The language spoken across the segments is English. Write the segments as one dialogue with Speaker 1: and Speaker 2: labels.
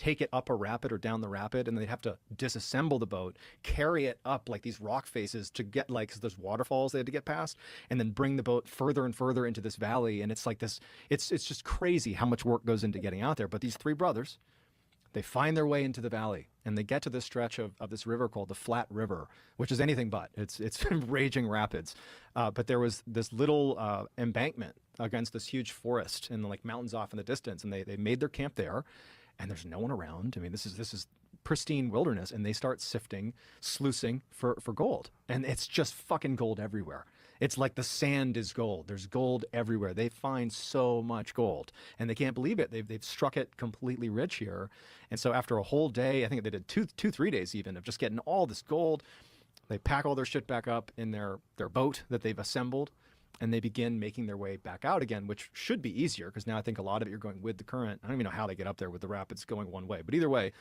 Speaker 1: take it up a rapid or down the rapid, and they'd have to disassemble the boat, carry it up like these rock faces to get like, 'cause there's waterfalls they had to get past, and then bring the boat further and further into this valley. And it's like this, it's just crazy how much work goes into getting out there. But these three brothers, they find their way into the valley, and they get to this stretch of this river called the Flat River, which is anything but. It's raging rapids. But there was this little embankment against this huge forest and like mountains off in the distance, and they made their camp there, and there's no one around. I mean, this is pristine wilderness, and they start sifting, sluicing for gold, and it's just fucking gold everywhere. It's like the sand is gold. There's gold everywhere. They find so much gold, and they can't believe it. They've struck it completely rich here. And so after a whole day, I think they did 3 days even of just getting all this gold, they pack all their shit back up in their boat that they've assembled, and they begin making their way back out again, which should be easier because now I think a lot of it you're going with the current. I don't even know how they get up there with the rapids going one way, but either way,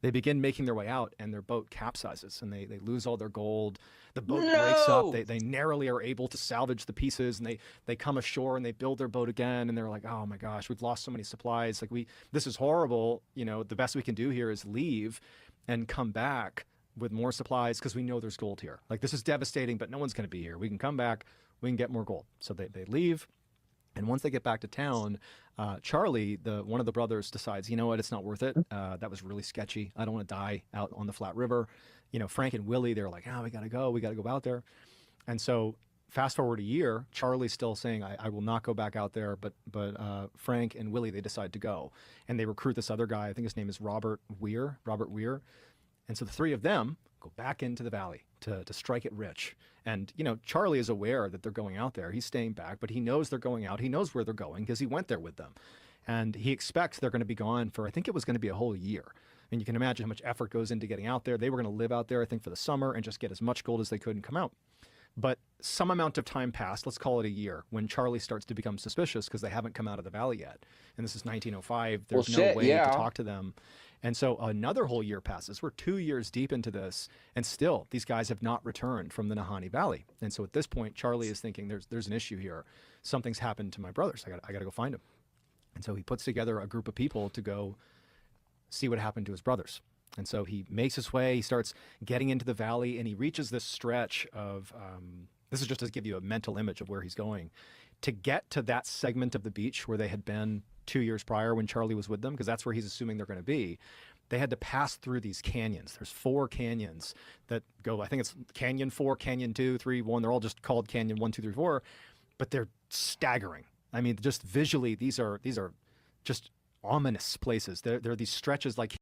Speaker 1: they begin making their way out, and their boat capsizes, and they lose all their gold. The boat breaks up. They narrowly are able to salvage the pieces, and they come ashore and they build their boat again, and they're like, oh my gosh, we've lost so many supplies. Like this is horrible. You know, the best we can do here is leave and come back with more supplies because we know there's gold here. Like this is devastating, but no one's going to be here. We can come back. We can get more gold. So they leave. And once they get back to town, Charlie, one of the brothers, decides, you know what, it's not worth it. That was really sketchy. I don't want to die out on the Flat River. You know, Frank and Willie, they're like, oh, we got to go out there. And so fast forward a year, Charlie's still saying, I will not go back out there. But Frank and Willie, they decide to go. And they recruit this other guy. I think his name is Robert Weir. And so the three of them go back into the valley to strike it rich. And, you know, Charlie is aware that they're going out there. He's staying back, but he knows they're going out. He knows where they're going because he went there with them. And he expects they're going to be gone for, I think it was going to be a whole year. And you can imagine how much effort goes into getting out there. They were going to live out there, I think, for the summer and just get as much gold as they could and come out. But some amount of time passed, let's call it a year, when Charlie starts to become suspicious because they haven't come out of the valley yet. And this is 1905. There's no way to talk to them. And so another whole year passes. We're 2 years deep into this, and still these guys have not returned from the Nahanni Valley. And so at this point, Charlie is thinking there's an issue here. Something's happened to my brothers. I got to go find them. And so he puts together a group of people to go see what happened to his brothers. And so he makes his way, he starts getting into the valley, and he reaches this stretch of, this is just to give you a mental image of where he's going, to get to that segment of the beach where they had been 2 years prior when Charlie was with them, because that's where he's assuming they're going to be. They had to pass through these canyons. There's 4 canyons that go, I think it's Canyon 4, Canyon 2, 3, 1. They're all just called Canyon 1, 2, 3, 4, but they're staggering. I mean, just visually, these are just ominous places. There are these stretches like